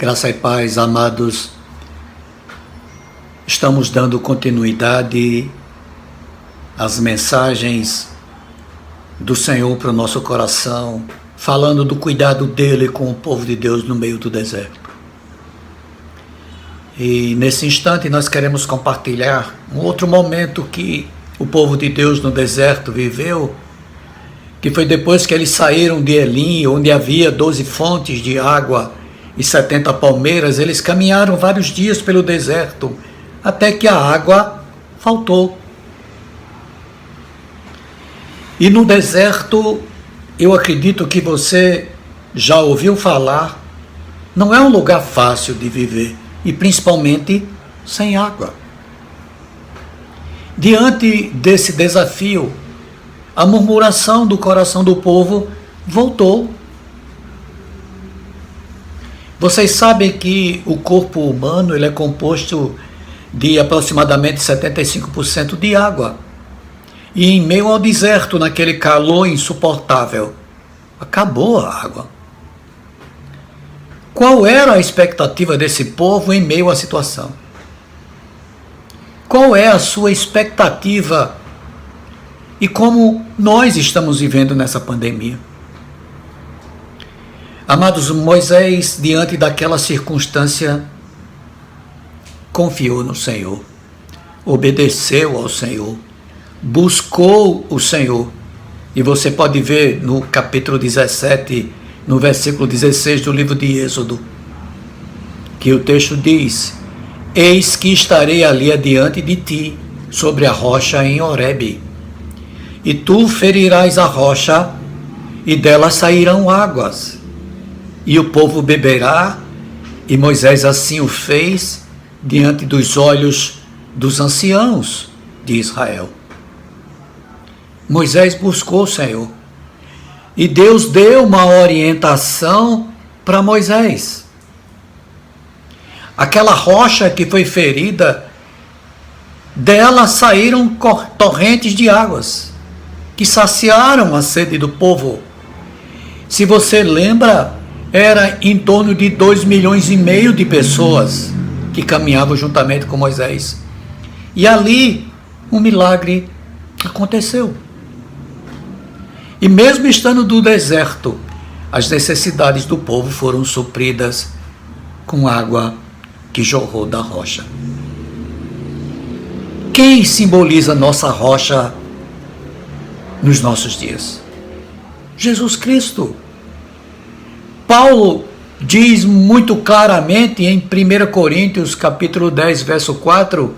Graça e paz, amados. Estamos dando continuidade às mensagens do Senhor para o nosso coração, falando do cuidado dele com o povo de Deus no meio do deserto. E nesse instante nós queremos compartilhar um outro momento que o povo de Deus no deserto viveu, que foi depois que eles saíram de Elim, onde havia 12 fontes de água e 70 palmeiras. Eles caminharam vários dias pelo deserto, até que a água faltou. E no deserto, eu acredito que você já ouviu falar, não é um lugar fácil de viver, e principalmente sem água. Diante desse desafio, a murmuração do coração do povo voltou. Vocês sabem que o corpo humano ele é composto de aproximadamente 75% de água. E em meio ao deserto, naquele calor insuportável, acabou a água. Qual era a expectativa desse povo em meio à situação? Qual é a sua expectativa e como nós estamos vivendo nessa pandemia? Amados, Moisés, diante daquela circunstância, confiou no Senhor, obedeceu ao Senhor, buscou o Senhor. E você pode ver no capítulo 17, no versículo 16 do livro de Êxodo, que o texto diz: Eis que estarei ali adiante de ti, sobre a rocha em Horebe, e tu ferirás a rocha, e dela sairão águas, e o povo beberá. E Moisés assim o fez diante dos olhos dos anciãos de Israel. Moisés buscou o Senhor, e Deus deu uma orientação para Moisés. Aquela rocha que foi ferida, dela saíram torrentes de águas, que saciaram a sede do povo. Se você lembra, era em torno de 2,5 milhões de pessoas que caminhavam juntamente com Moisés. E ali, um milagre aconteceu. E mesmo estando no deserto, as necessidades do povo foram supridas com água que jorrou da rocha. Quem simboliza nossa rocha nos nossos dias? Jesus Cristo. Paulo diz muito claramente em 1 Coríntios capítulo 10, verso 4,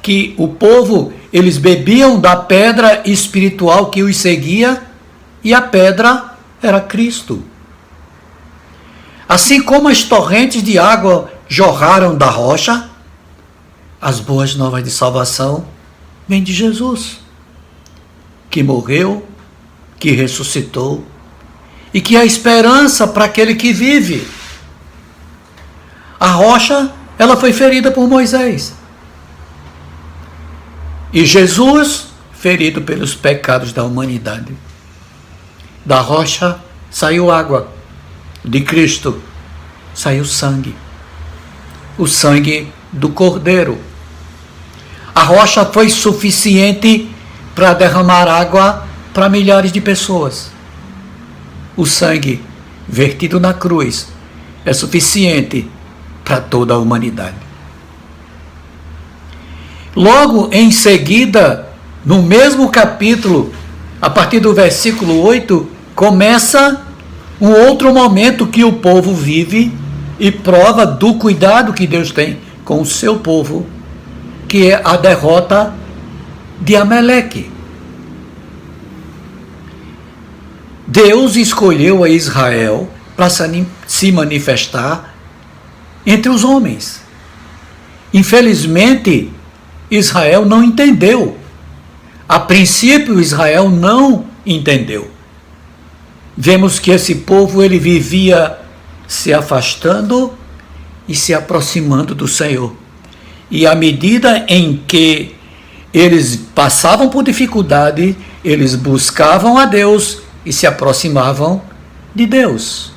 que o povo, eles bebiam da pedra espiritual que os seguia, e a pedra era Cristo. Assim como as torrentes de água jorraram da rocha, as boas novas de salvação vêm de Jesus, que morreu, que ressuscitou, e que é a esperança para aquele que vive. A rocha, ela foi ferida por Moisés. E Jesus, ferido pelos pecados da humanidade. Da rocha saiu água, de Cristo saiu sangue. O sangue do Cordeiro. A rocha foi suficiente para derramar água para milhares de pessoas. O sangue vertido na cruz é suficiente para toda a humanidade. Logo em seguida, no mesmo capítulo, a partir do versículo 8, começa um outro momento que o povo vive e prova do cuidado que Deus tem com o seu povo, que é a derrota de Amaleque. Deus escolheu a Israel para se manifestar entre os homens. Infelizmente, Israel não entendeu. A princípio, Israel não entendeu. Vemos que esse povo ele vivia se afastando e se aproximando do Senhor. E à medida em que eles passavam por dificuldade, eles buscavam a Deus e se aproximavam de Deus.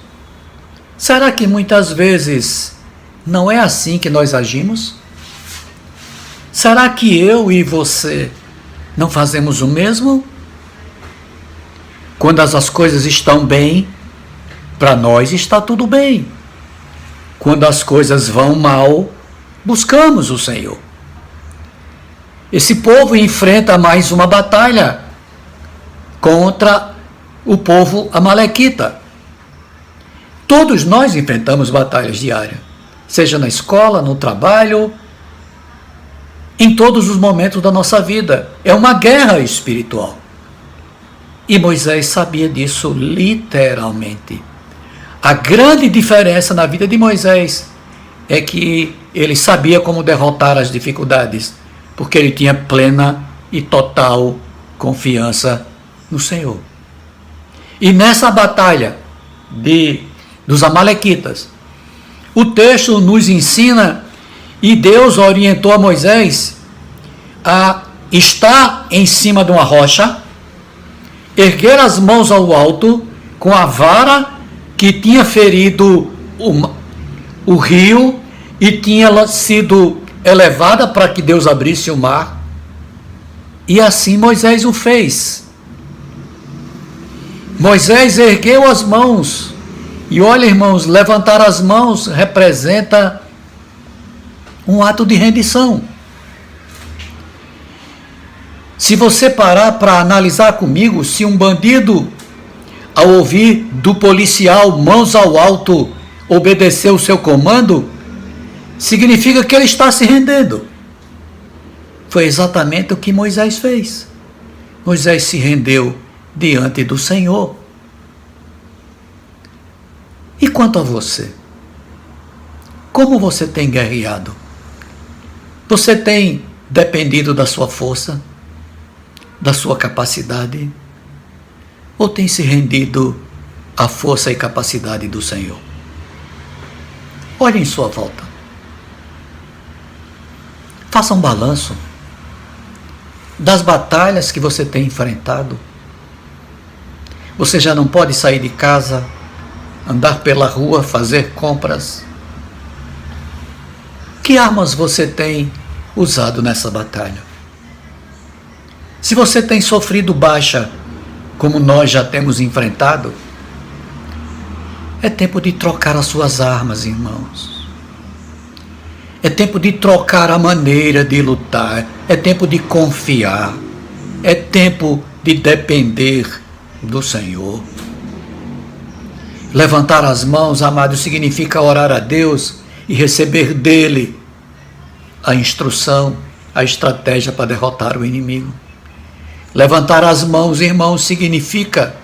Será que muitas vezes não é assim que nós agimos? Será que eu e você não fazemos o mesmo? Quando as coisas estão bem, para nós está tudo bem. Quando as coisas vão mal, buscamos o Senhor. Esse povo enfrenta mais uma batalha contra o povo amalequita. Todos nós enfrentamos batalhas diárias, seja na escola, no trabalho, em todos os momentos da nossa vida. É uma guerra espiritual. E Moisés sabia disso literalmente. A grande diferença na vida de Moisés é que ele sabia como derrotar as dificuldades, porque ele tinha plena e total confiança no Senhor. E nessa batalha dos amalequitas, o texto nos ensina, e Deus orientou a Moisés a estar em cima de uma rocha, erguer as mãos ao alto com a vara que tinha ferido o rio e tinha sido elevada para que Deus abrisse o mar. E assim Moisés o fez. Moisés ergueu as mãos. E olha, irmãos, levantar as mãos representa um ato de rendição. Se você parar para analisar comigo, se um bandido, ao ouvir do policial mãos ao alto, obedecer o seu comando, significa que ele está se rendendo. Foi exatamente o que Moisés fez. Moisés se rendeu diante do Senhor. E quanto a você? Como você tem guerreado? Você tem dependido da sua força, da sua capacidade, ou tem se rendido à força e capacidade do Senhor? Olhe em sua volta. Faça um balanço das batalhas que você tem enfrentado. Você já não pode sair de casa, andar pela rua, fazer compras. Que armas você tem usado nessa batalha? Se você tem sofrido baixa, como nós já temos enfrentado, é tempo de trocar as suas armas, irmãos. É tempo de trocar a maneira de lutar. É tempo de confiar. É tempo de depender do Senhor. Levantar as mãos, amados, significa orar a Deus e receber dele a instrução, a estratégia para derrotar o inimigo. Levantar as mãos, irmãos, significa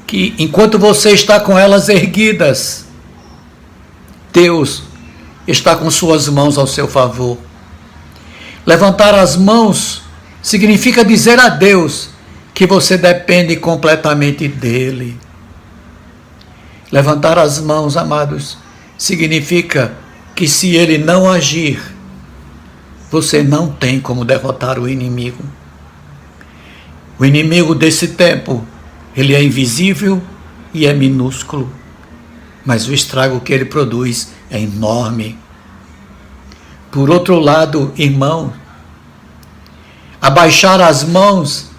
que enquanto você está com elas erguidas, Deus está com suas mãos ao seu favor. Levantar as mãos significa dizer a Deus que você depende completamente dele. Levantar as mãos, amados, significa que se ele não agir, você não tem como derrotar o inimigo. O inimigo desse tempo, ele é invisível e é minúsculo, mas o estrago que ele produz é enorme. Por outro lado, irmão, abaixar as mãos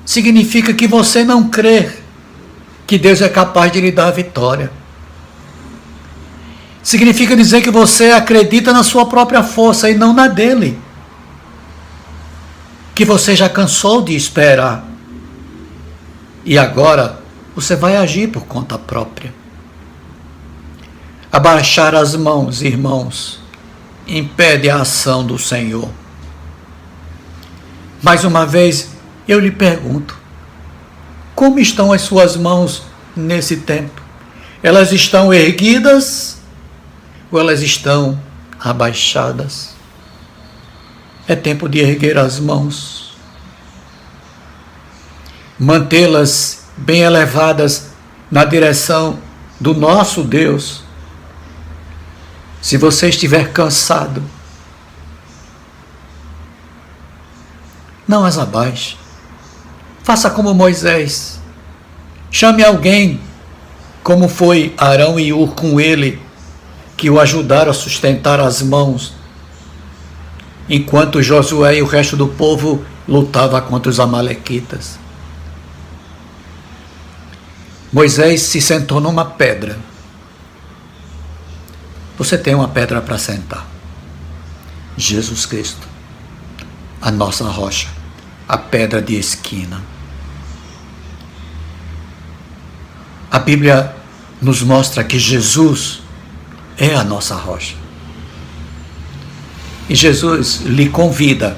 significa que você não crê que Deus é capaz de lhe dar a vitória. Significa dizer que você acredita na sua própria força e não na dele. Que você já cansou de esperar. E agora você vai agir por conta própria. Abaixar as mãos, irmãos, impede a ação do Senhor. Mais uma vez, eu lhe pergunto, como estão as suas mãos nesse tempo? Elas estão erguidas ou elas estão abaixadas? É tempo de erguer as mãos, mantê-las bem elevadas na direção do nosso Deus. Se você estiver cansado, não as abaixe. Faça como Moisés. Chame alguém como foi Arão e Hur com ele, que o ajudaram a sustentar as mãos, enquanto Josué e o resto do povo lutava contra os amalequitas. Moisés se sentou numa pedra. Você tem uma pedra para sentar. Jesus Cristo, a nossa rocha, a pedra de esquina. A Bíblia nos mostra que Jesus é a nossa rocha. E Jesus lhe convida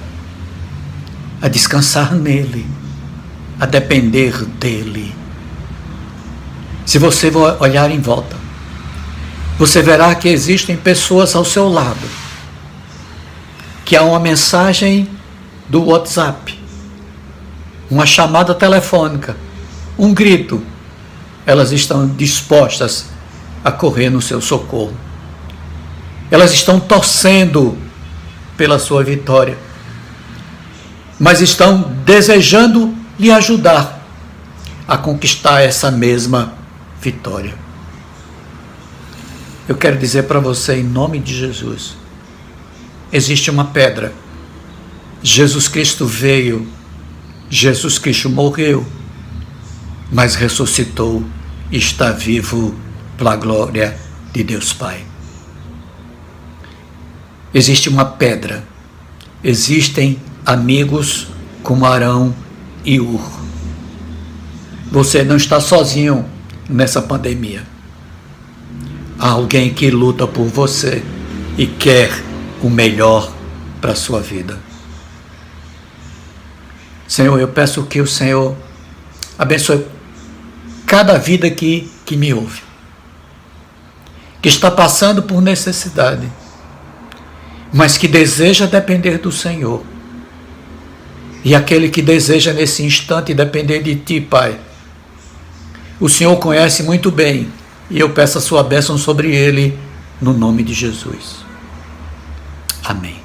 a descansar nele, a depender dele. Se você olhar em volta, você verá que existem pessoas ao seu lado, que há uma mensagem do WhatsApp, uma chamada telefônica, um grito, elas estão dispostas a correr no seu socorro. Elas estão torcendo pela sua vitória, mas estão desejando lhe ajudar a conquistar essa mesma vitória. Eu quero dizer para você, em nome de Jesus, existe uma pedra. Jesus Cristo veio, Jesus Cristo morreu, mas ressuscitou e está vivo pela glória de Deus Pai. Existe uma pedra, existem amigos como Arão e Hur. Você não está sozinho nessa pandemia. Há alguém que luta por você e quer o melhor para a sua vida. Senhor, eu peço que o Senhor abençoe cada vida que me ouve, que está passando por necessidade, mas que deseja depender do Senhor. E aquele que deseja nesse instante depender de Ti, Pai, o Senhor conhece muito bem, e eu peço a sua bênção sobre ele, no nome de Jesus. Amém.